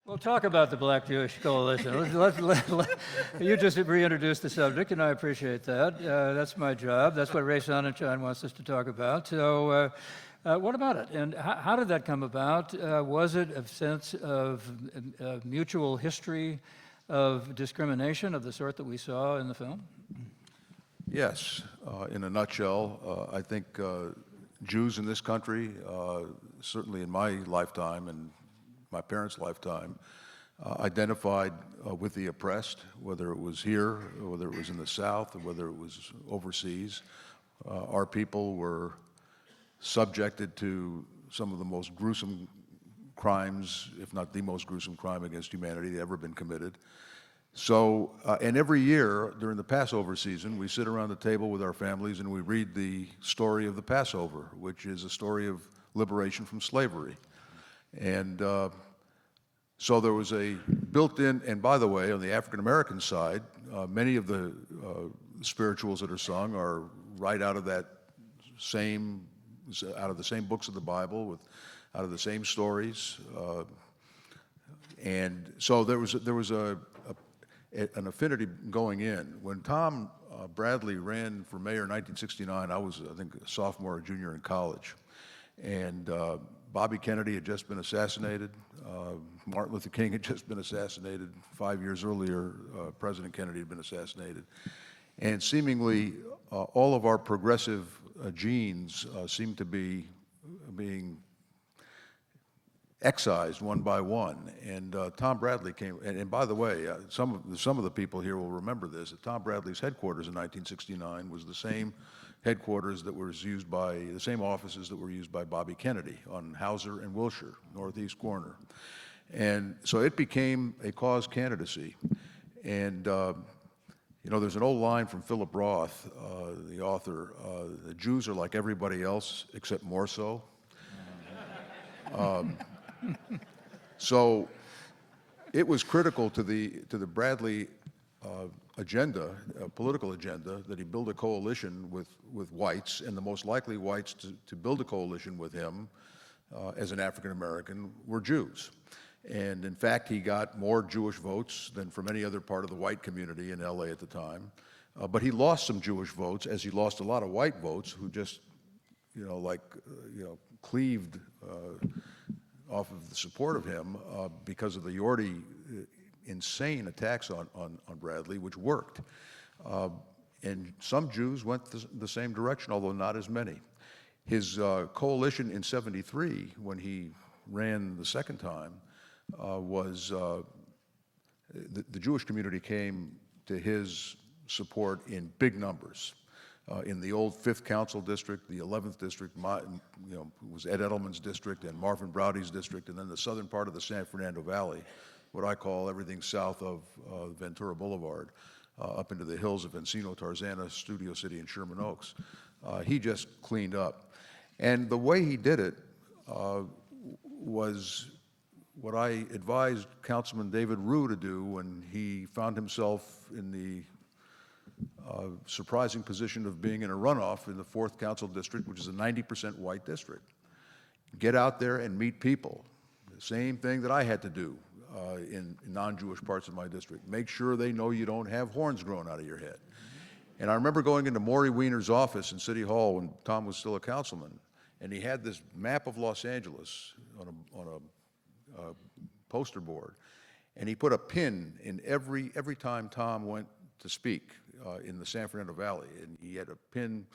Well, talk about the Black Jewish Coalition. You just reintroduced the subject, and I appreciate that. That's my job. That's what Ray Sonnenschein wants us to talk about. So what about it? And how did that come about? Was it a sense of mutual history of discrimination of the sort that we saw in the film? Yes. In a nutshell, I think Jews in this country, certainly in my lifetime and my parents' lifetime, identified with the oppressed, whether it was here, or whether it was in the South, or whether it was overseas. Our people were subjected to some of the most gruesome crimes, if not the most gruesome crime against humanity that ever been committed. So, and every year during the Passover season, we sit around the table with our families and we read the story of the Passover, which is a story of liberation from slavery. And so there was a built-in, and by the way, on the African-American side, many of the spirituals that are sung are right out of the same books of the Bible, out of the same stories. And so there was an affinity going in. When Tom Bradley ran for mayor in 1969, I was, I think, a sophomore or junior in college. And Bobby Kennedy had just been assassinated. Martin Luther King had just been assassinated. 5 years earlier, President Kennedy had been assassinated. And seemingly, all of our progressive genes seemed to be being excised one by one. And Tom Bradley came, and by the way, some of the people here will remember this, that Tom Bradley's headquarters in 1969 was the same headquarters that was used by, the same offices that were used by Bobby Kennedy on Hauser and Wilshire, northeast corner. And so it became a cause candidacy. And you know, there's an old line from Philip Roth, the author, the Jews are like everybody else except more so. So it was critical to the Bradley agenda, political agenda, that he build a coalition with whites, and the most likely whites to build a coalition with him as an African American were Jews. And in fact, he got more Jewish votes than from any other part of the white community in LA at the time. But he lost some Jewish votes, as he lost a lot of white votes who just, cleaved off of the support of him because of the Yorty insane attacks on Bradley, which worked. And some Jews went the same direction, although not as many. His coalition in '73, when he ran the second time, was the Jewish community came to his support in big numbers. In the old 5th Council District, the 11th District, was Ed Edelman's district and Marvin Browdy's district, and then the southern part of the San Fernando Valley, what I call everything south of Ventura Boulevard, up into the hills of Encino, Tarzana, Studio City, and Sherman Oaks. He just cleaned up. And the way he did it was what I advised Councilman David Rue to do when he found himself in the surprising position of being in a runoff in the 4th Council District, which is a 90% white district. Get out there and meet people. The same thing that I had to do in non-Jewish parts of my district. Make sure they know you don't have horns growing out of your head. And I remember going into Maury Wiener's office in City Hall when Tom was still a councilman, and he had this map of Los Angeles on a poster board, and he put a pin in every time Tom went to speak in the San Fernando Valley, and he had a pin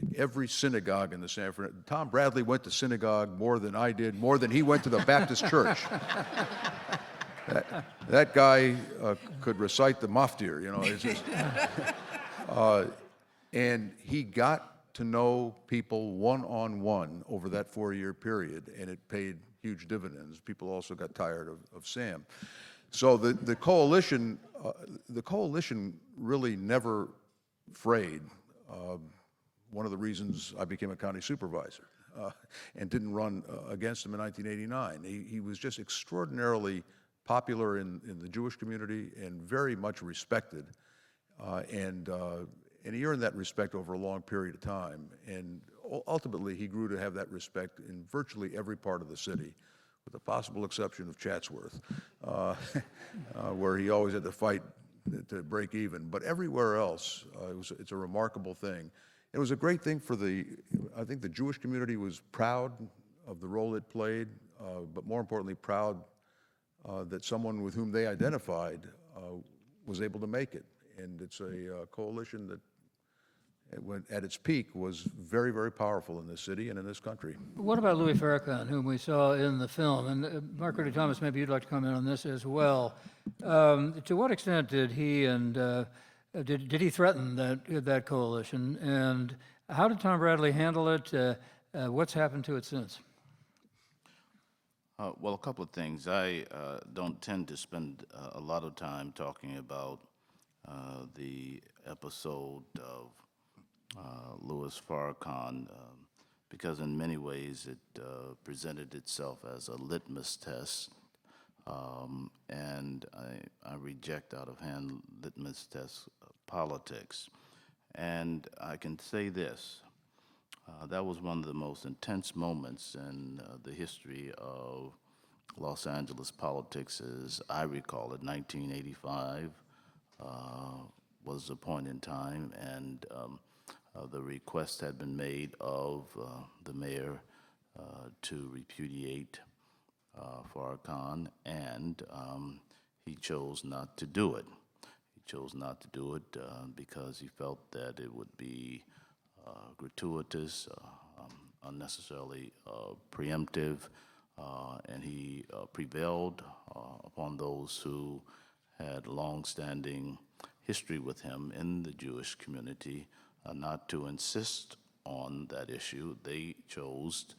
in every synagogue in the San Fernando. Tom Bradley went to synagogue more than I did, more than he went to the Baptist church. That guy could recite the maftir, it's just, and he got to know people one-on-one over that 4-year period, and it paid huge dividends. People also got tired of Sam. So the coalition really never frayed. One of the reasons I became a county supervisor and didn't run against him in 1989. He was just extraordinarily popular in the Jewish community and very much respected. And he earned that respect over a long period of time. And ultimately, he grew to have that respect in virtually every part of the city, with the possible exception of Chatsworth, where he always had to fight to break even. But everywhere else, it's a remarkable thing. It was a great thing for I think the Jewish community was proud of the role it played, but more importantly, proud that someone with whom they identified was able to make it. And it's a coalition that, at its peak, was very, very powerful in this city and in this country. What about Louis Farrakhan, whom we saw in the film? And Mark Ridley-Thomas, maybe you'd like to comment on this as well. To what extent did he did he threaten that coalition? And how did Tom Bradley handle it? What's happened to it since? Well, a couple of things. I don't tend to spend a lot of time talking about the episode of Louis Farrakhan because in many ways it presented itself as a litmus test, and I reject out of hand litmus test politics. And I can say this, that was one of the most intense moments in the history of Los Angeles politics as I recall it. 1985 was a point in time, and the request had been made of the mayor to repudiate Farrakhan, and he chose not to do it. He chose not to do it because he felt that it would be gratuitous, unnecessarily preemptive, and he prevailed upon those who had long-standing history with him in the Jewish community not to insist on that issue. They chose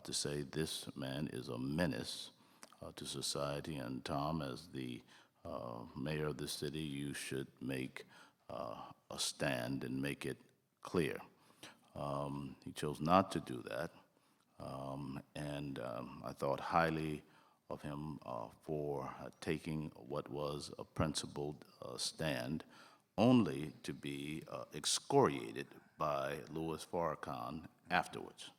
to say this man is a menace to society, and Tom, as the mayor of the city, you should make a stand and make it clear. He chose not to do that, and I thought highly of him for taking what was a principled stand, only to be excoriated by Louis Farrakhan afterwards.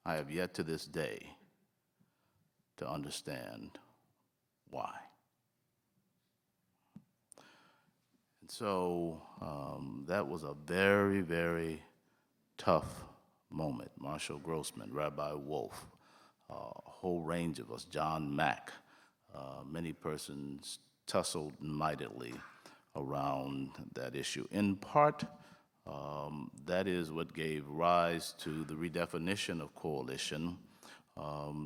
I have yet to this day to understand why. And so that was a very, very tough moment. Marshall Grossman, Rabbi Wolf, a whole range of us, John Mack, many persons tussled mightily around that issue. In part, that is what gave rise to the redefinition of coalition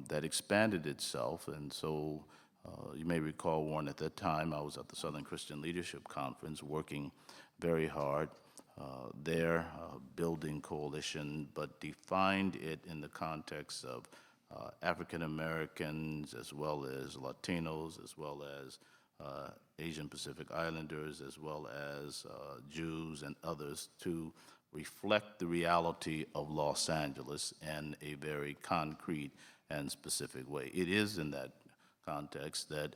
that expanded itself. And so you may recall, Warren, at that time I was at the Southern Christian Leadership Conference working very hard there, building coalition, but defined it in the context of African Americans as well as Latinos, as well as Asian Pacific Islanders, as well as Jews and others, to reflect the reality of Los Angeles in a very concrete and specific way. It is in that context that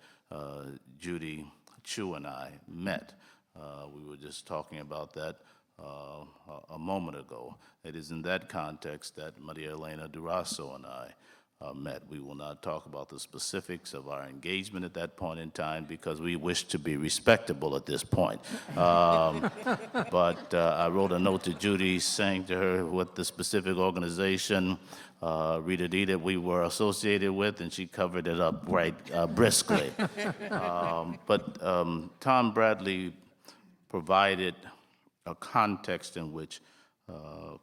Judy Chu and I met. We were just talking about that a moment ago. It is in that context that María Elena Durazo and I met. We will not talk about the specifics of our engagement at that point in time because we wish to be respectable at this point. But I wrote a note to Judy saying to her what the specific organization, Rita D, that we were associated with, and she covered it up right briskly. But Tom Bradley provided a context in which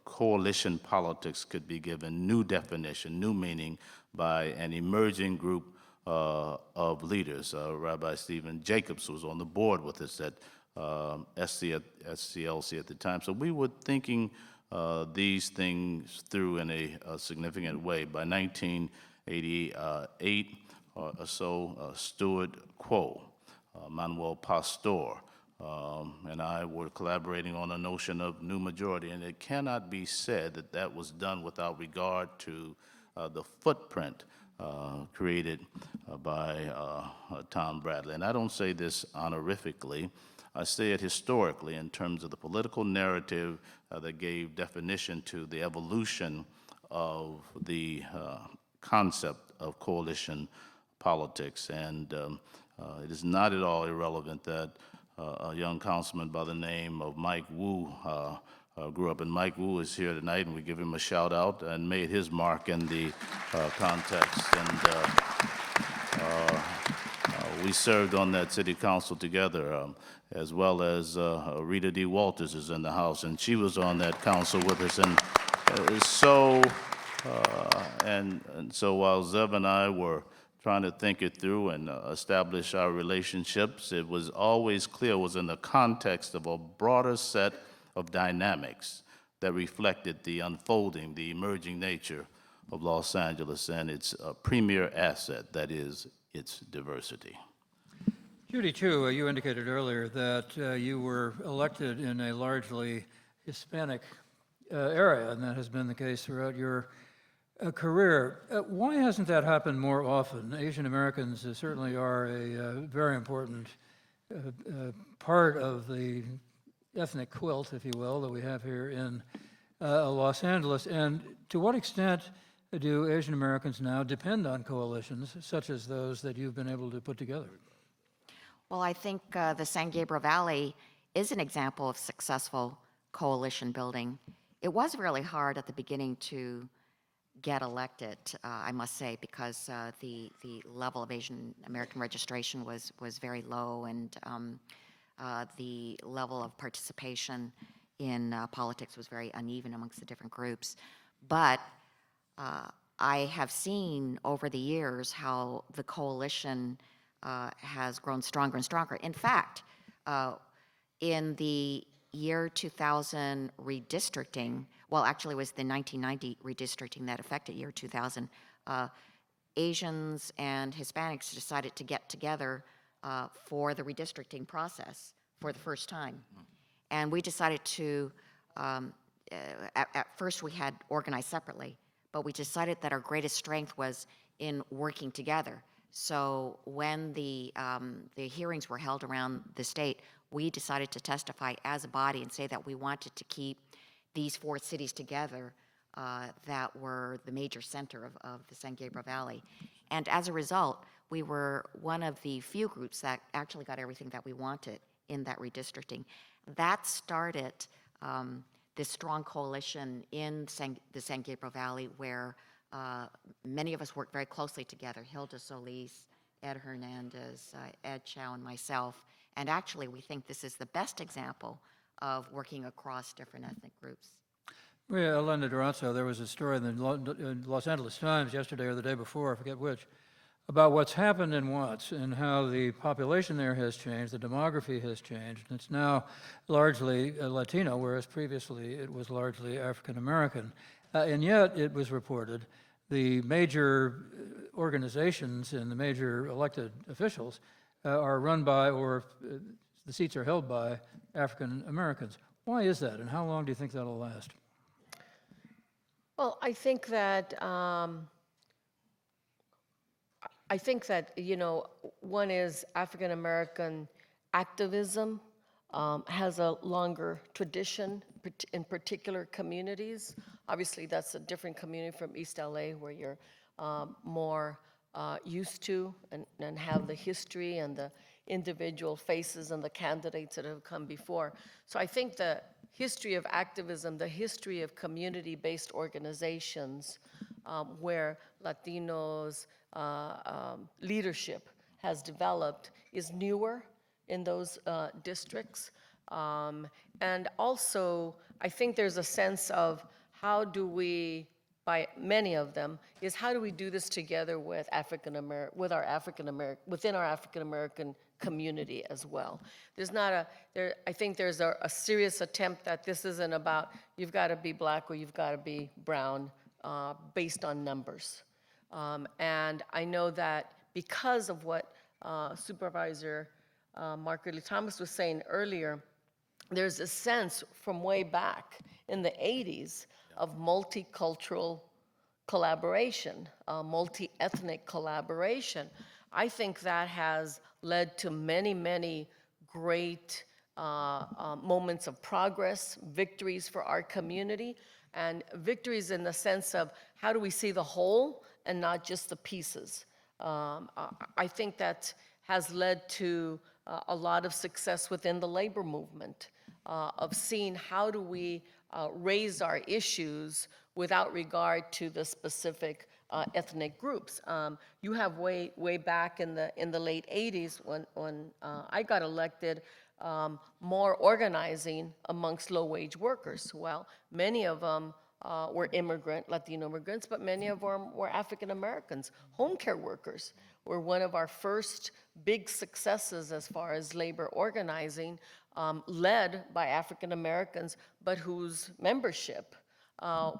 coalition politics could be given new definition, new meaning by an emerging group of leaders. Rabbi Stephen Jacobs was on the board with us at SCLC at the time. So we were thinking these things through in a significant way. By 1988 or so, Stuart Quo, Manuel Pastor, and I were collaborating on a notion of new majority, and it cannot be said that that was done without regard to the footprint created by Tom Bradley. And I don't say this honorifically. I say it historically in terms of the political narrative that gave definition to the evolution of the concept of coalition politics. And it is not at all irrelevant that a young councilman by the name of Mike Wu grew up, and Mike Wu is here tonight, and we give him a shout out, and made his mark in the context. And we served on that city council together, as well as Rita D. Walters is in the house, and she was on that council with us. And so while Zev and I were trying to think it through and establish our relationships, it was always clear it was in the context of a broader set of dynamics that reflected the unfolding, the emerging nature of Los Angeles and its premier asset, that is, its diversity. Judy Chu, you indicated earlier that you were elected in a largely Hispanic area, and that has been the case throughout your career. Why hasn't that happened more often? Asian Americans certainly are a very important part of the ethnic quilt, if you will, that we have here in Los Angeles. And to what extent do Asian Americans now depend on coalitions such as those that you've been able to put together? Well, I think the San Gabriel Valley is an example of successful coalition building. It was really hard at the beginning to get elected, I must say, because the level of Asian American registration was very low, and the level of participation in politics was very uneven amongst the different groups. But I have seen over the years how the coalition has grown stronger and stronger. In fact, in the year 2000 redistricting, well, actually it was the 1990 redistricting that affected year 2000, Asians and Hispanics decided to get together for the redistricting process for the first time. And we decided to, at first we had organized separately, but we decided that our greatest strength was in working together. So when the hearings were held around the state, we decided to testify as a body and say that we wanted to keep these 4 cities together that were the major center of the San Gabriel Valley. And as a result, we were one of the few groups that actually got everything that we wanted in that redistricting. That started this strong coalition in the San Gabriel Valley, where many of us worked very closely together, Hilda Solis, Ed Hernandez, Ed Chow, and myself. And actually, we think this is the best example of working across different ethnic groups. Yeah, Elena Durazo, there was a story in the Los Angeles Times yesterday or the day before, I forget which, about what's happened in Watts and how the population there has changed, the demography has changed. It's now largely Latino, whereas previously it was largely African American. And yet, it was reported, the major organizations and the major elected officials are run by, or the seats are held by, African Americans. Why is that, and how long do you think that'll last? Well, I think that one is African American activism has a longer tradition in particular communities. Obviously, that's a different community from East LA, where you're more used to and have the history and the individual faces and the candidates that have come before. So I think the history of activism, the history of community-based organizations where Latinos leadership has developed is newer in those districts. And also, I think there's a sense of how do we, by many of them, is how do we do this together with within our African American community as well. I think there's a serious attempt that this isn't about you've got to be black or you've got to be brown based on numbers. And I know that because of what Supervisor Mark Ridley-Thomas was saying earlier, there's a sense from way back in the 80s of multicultural collaboration, multi-ethnic collaboration. I think that has led to many, many great moments of progress, victories for our community, and victories in the sense of how do we see the whole and not just the pieces. I think that has led to a lot of success within the labor movement, of seeing how do we raise our issues without regard to the specific ethnic groups. You have way back in the late 80s when I got elected, more organizing amongst low-wage workers. Well, many of them were Latino immigrants, but many of them were African Americans. Home care workers were one of our first big successes as far as labor organizing, led by African Americans, but whose membership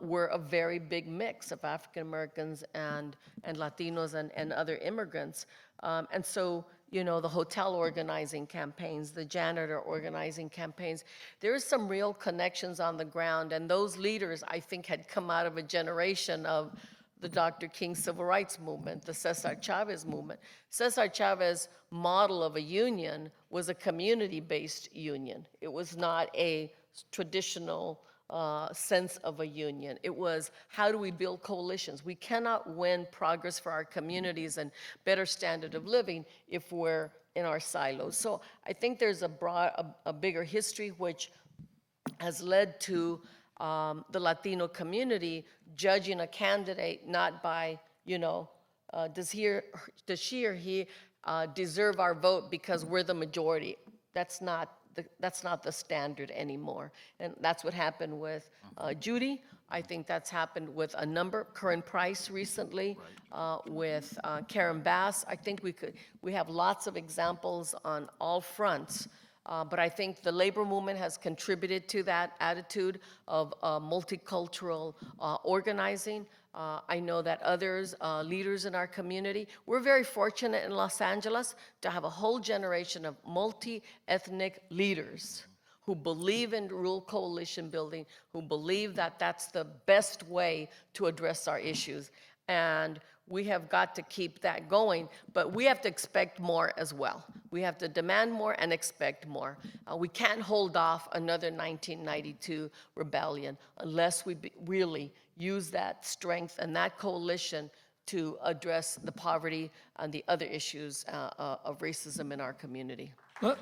were a very big mix of African Americans and Latinos and other immigrants. And so, you know, the hotel organizing campaigns, the janitor organizing campaigns, there is some real connections on the ground, and those leaders, I think, had come out of a generation of the Dr. King Civil Rights Movement, the Cesar Chavez movement. Cesar Chavez model of a union was a community-based union. It was not a traditional sense of a union. It was, how do we build coalitions? We cannot win progress for our communities and better standard of living if we're in our silos. So I think there's a bigger history which has led to the Latino community judging a candidate not by, you know, does she or he deserve our vote because we're the majority. That's not the standard anymore. And that's what happened with Judy. I think that's happened with a number, Curran Price recently, with Karen Bass. I think we have lots of examples on all fronts. But I think the labor movement has contributed to that attitude of multicultural organizing. I know that others, leaders in our community, we're very fortunate in Los Angeles to have a whole generation of multi-ethnic leaders who believe in rural coalition building, who believe that that's the best way to address our issues. And we have got to keep that going, but we have to expect more as well. We have to demand more and expect more. We can't hold off another 1992 rebellion unless we really use that strength and that coalition to address the poverty and the other issues of racism in our community. Well,